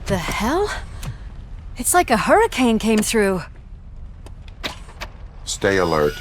The hell? It's like a hurricane came through. Stay alert.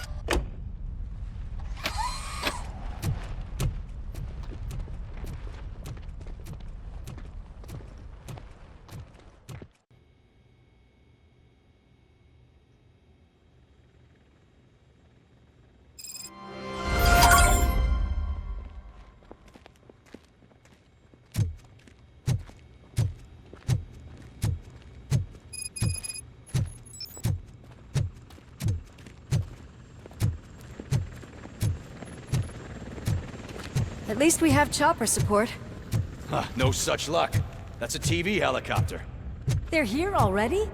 At least we have chopper support. Huh, no such luck. That's a TV helicopter. They're here already?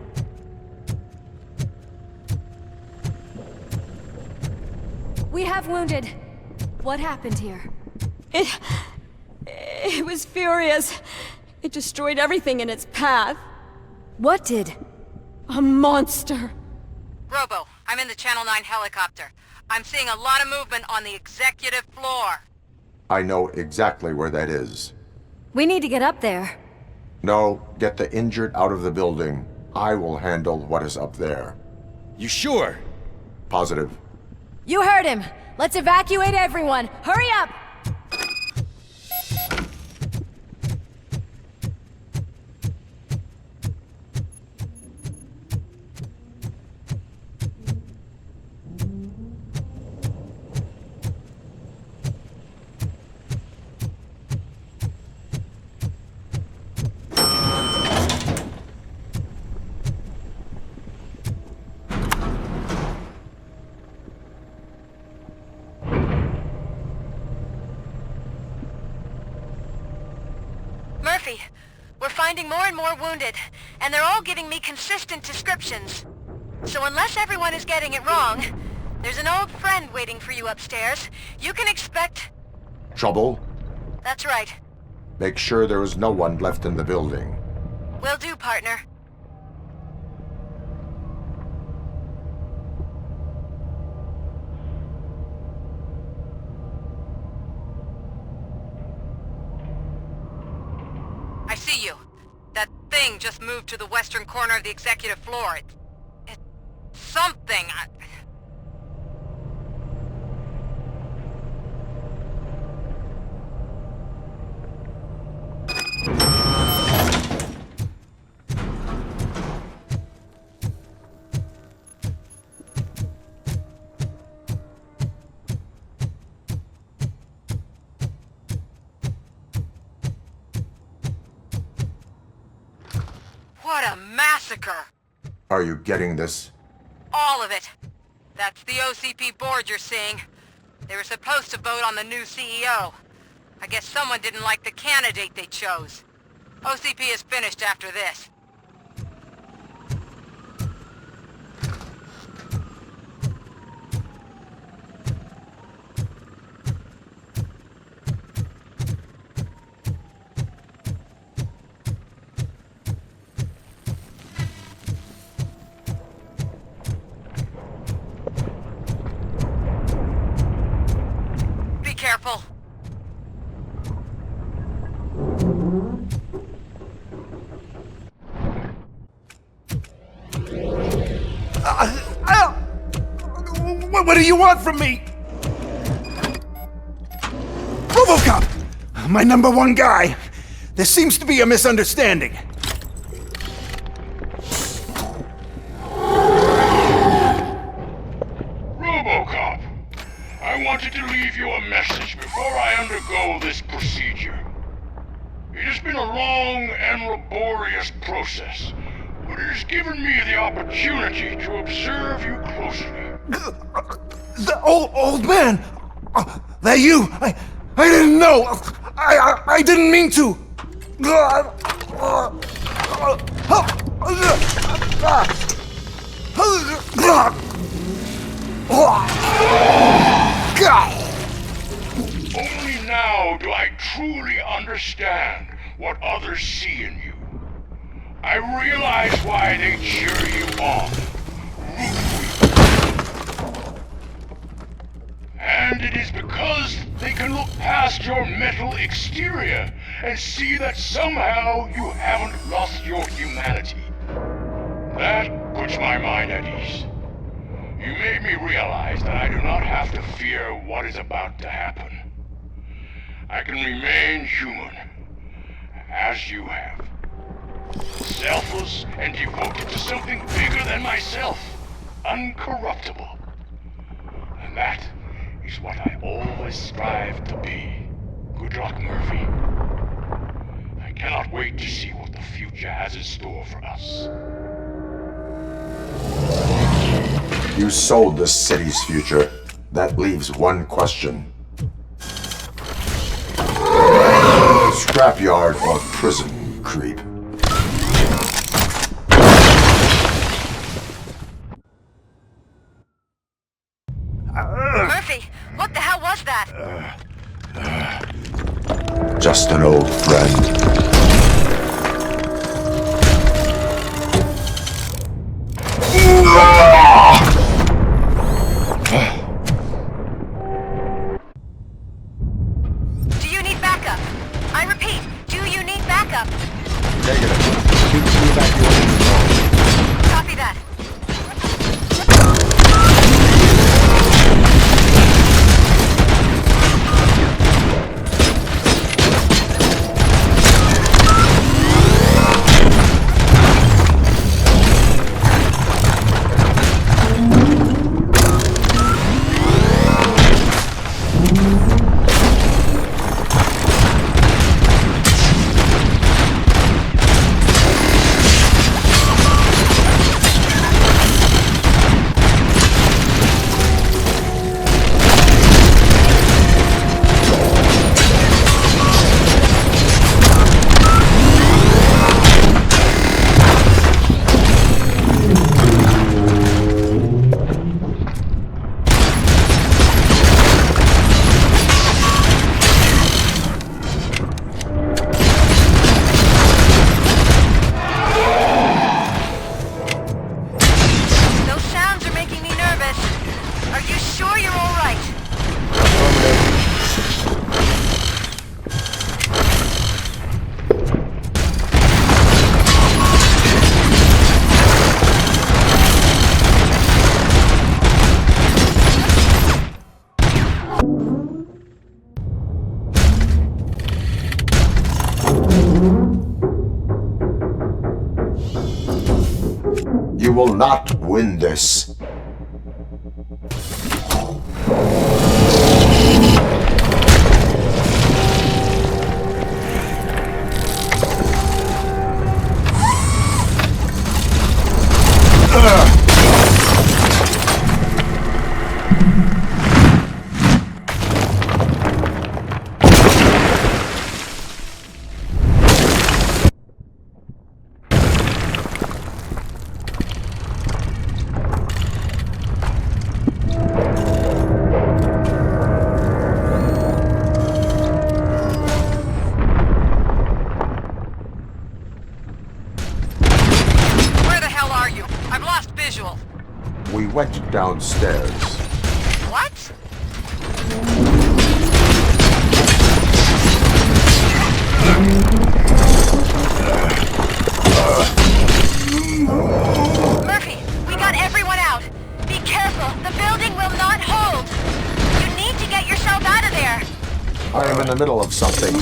We have wounded. What happened here? It was furious. It destroyed everything in its path. What did? A monster. Robo, I'm in the Channel 9 helicopter. I'm seeing a lot of movement on the executive floor. I know exactly where that is. We need to get up there. No, get the injured out of the building. I will handle what is up there. You sure? Positive. You heard him. Let's evacuate everyone. Hurry up! Murphy, we're finding more and more wounded, and they're all giving me consistent descriptions. So unless everyone is getting it wrong, there's an old friend waiting for you upstairs. You can expect... Trouble? That's right. Make sure there is no one left in the building. Will do, partner. I see you. That thing just moved to the western corner of the executive floor. It's something. What a massacre! Are you getting this? All of it. That's the OCP board you're seeing. They were supposed to vote on the new CEO. I guess someone didn't like the candidate they chose. OCP is finished after this. Be careful. What do you want from me? ROBOCOP! My #1 guy. There seems to be a misunderstanding. ROBOCOP, I wanted to leave you a message before I undergo this procedure. It has been a long and laborious process, but it has given me the opportunity to observe you closely. The old man! That you? I didn't know! I didn't mean to! Only now do I truly understand what others see in you. I realize why they cheer you on, root for you. And it is because they can look past your metal exterior and see that somehow you haven't lost your humanity. That puts my mind at ease. You made me realize that I do not have to fear what is about to happen. I can remain human, as you have. Selfless and devoted to something bigger than myself. Uncorruptible. And that is what I always strive to be. Good luck, Murphy. I cannot wait to see what the future has in store for us. You sold this city's future. That leaves one question. Scrapyard or prison, creep? Murphy, what the hell was that? Just an old friend. Do you need backup? I repeat, do you need backup? Negative. Keep evacuating. Copy that. You will not win this. We went downstairs. What? Murphy, we got everyone out. Be careful. The building will not hold. You need to get yourself out of there. I am in the middle of something.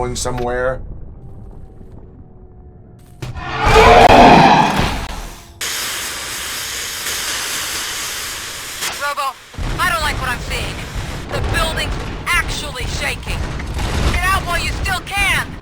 going somewhere? Robo, I don't like what I'm seeing. The building's actually shaking. Get out while you still can!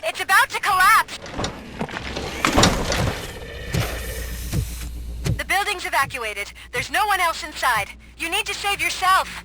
It's about to collapse! The building's evacuated. There's no one else inside. You need to save yourself.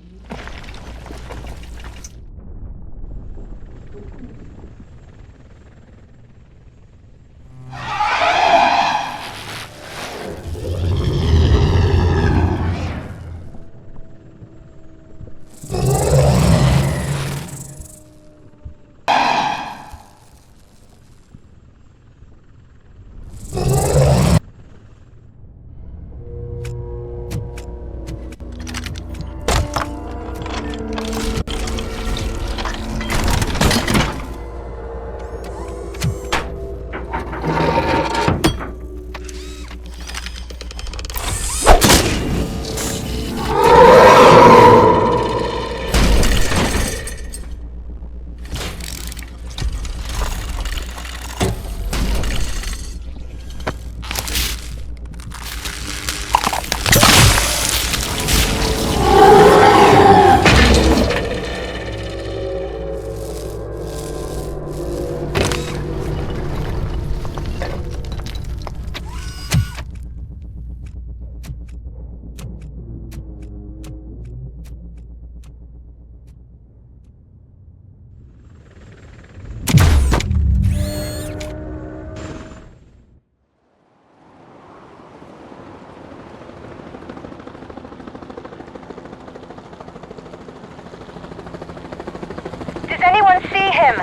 Does anyone see him?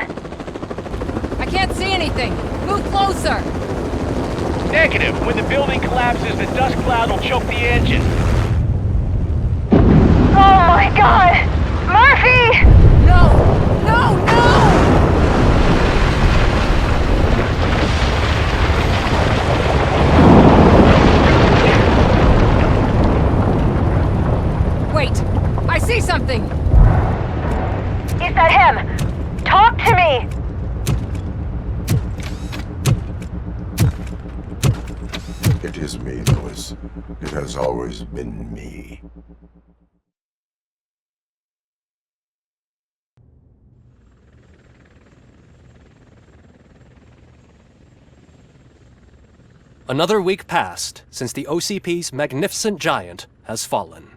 I can't see anything. Move closer. Negative. When the building collapses, the dust cloud will choke the engine. Oh my god! Murphy! No! No! No! Wait! I see something! Is that him? Talk to me! It is me, Louis. It has always been me. Another week passed since the OCP's magnificent giant has fallen.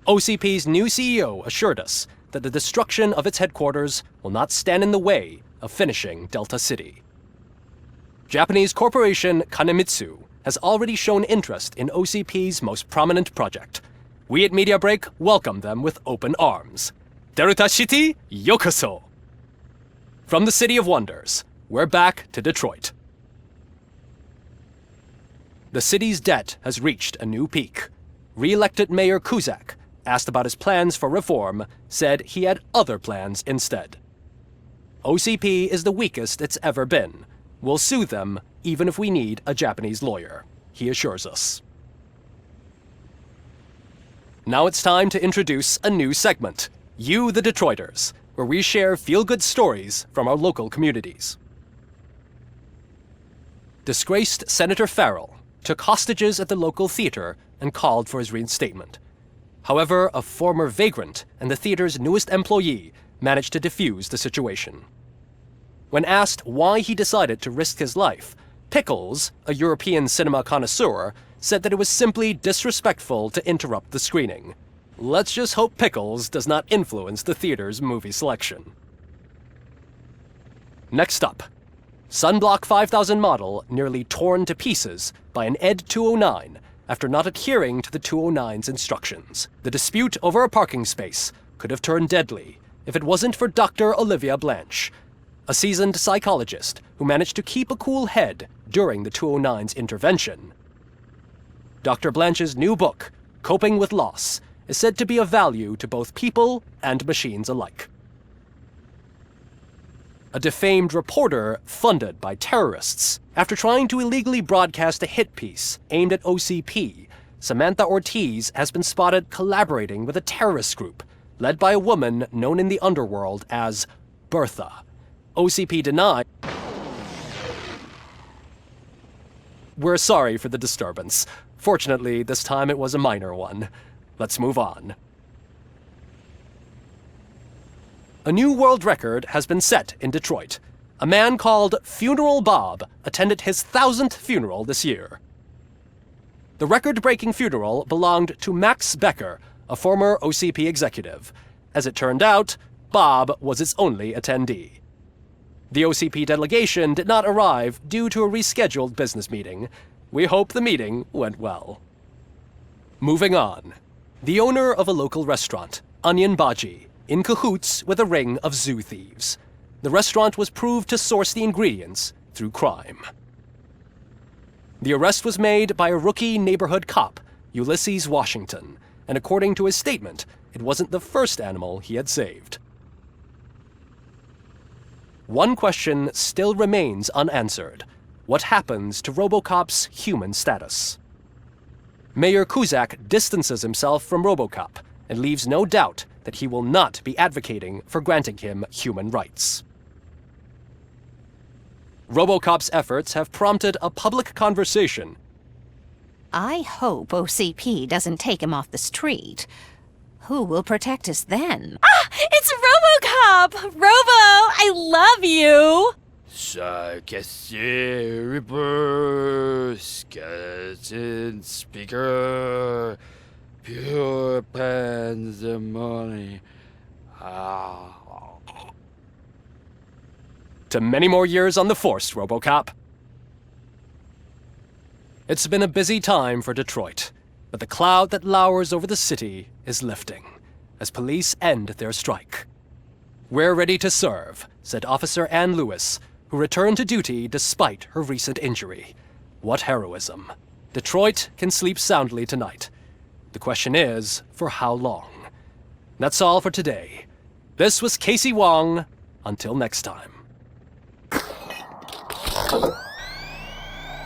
OCP's new CEO assured us that the destruction of its headquarters will not stand in the way of finishing Delta City. Japanese corporation Kanemitsu has already shown interest in OCP's most prominent project. We at Media Break welcome them with open arms. Delta City, yokoso! From the City of Wonders, we're back to Detroit. The city's debt has reached a new peak. Re-elected Mayor Kuzak, asked about his plans for reform, said he had other plans instead. OCP is the weakest it's ever been. We'll sue them, even if we need a Japanese lawyer, he assures us. Now it's time to introduce a new segment, You the Detroiters, where we share feel-good stories from our local communities. Disgraced Senator Farrell took hostages at the local theater and called for his reinstatement. However, a former vagrant and the theater's newest employee managed to defuse the situation. When asked why he decided to risk his life, Pickles, a European cinema connoisseur, said that it was simply disrespectful to interrupt the screening. Let's just hope Pickles does not influence the theater's movie selection. Next up, Sunblock 5000 model nearly torn to pieces by an ED 209 after not adhering to the 209's instructions. The dispute over a parking space could have turned deadly if it wasn't for Dr. Olivia Blanche, a seasoned psychologist who managed to keep a cool head during the 209's intervention. Dr. Blanche's new book, Coping with Loss, is said to be of value to both people and machines alike. A defamed reporter funded by terrorists. After trying to illegally broadcast a hit piece aimed at OCP, Samantha Ortiz has been spotted collaborating with a terrorist group led by a woman known in the underworld as Bertha. OCP denied. We're sorry for the disturbance. Fortunately, this time it was a minor one. Let's move on. A new world record has been set in Detroit. A man called Funeral Bob attended his 1000th funeral this year. The record-breaking funeral belonged to Max Becker, a former OCP executive. As it turned out, Bob was its only attendee. The OCP delegation did not arrive due to a rescheduled business meeting. We hope the meeting went well. Moving on. The owner of a local restaurant, Onion Baji, in cahoots with a ring of zoo thieves. The restaurant was proved to source the ingredients through crime. The arrest was made by a rookie neighborhood cop, Ulysses Washington, and according to his statement, it wasn't the first animal he had saved. One question still remains unanswered. What happens to ROBOCOP's human status? Mayor Cusack distances himself from ROBOCOP and leaves no doubt that he will not be advocating for granting him human rights. ROBOCOP's efforts have prompted a public conversation. I hope OCP doesn't take him off the street. Who will protect us then? Ah! It's RoboCop! Robo, I love you! Skeleton speaker, pure pandemonium. To many more years on the force, RoboCop. It's been a busy time for Detroit, but the cloud that lowers over the city is lifting as police end their strike. We're ready to serve, said Officer Ann Lewis, who returned to duty despite her recent injury. What heroism. Detroit can sleep soundly tonight. The question is, for how long? That's all for today. This was Casey Wong. Until next time.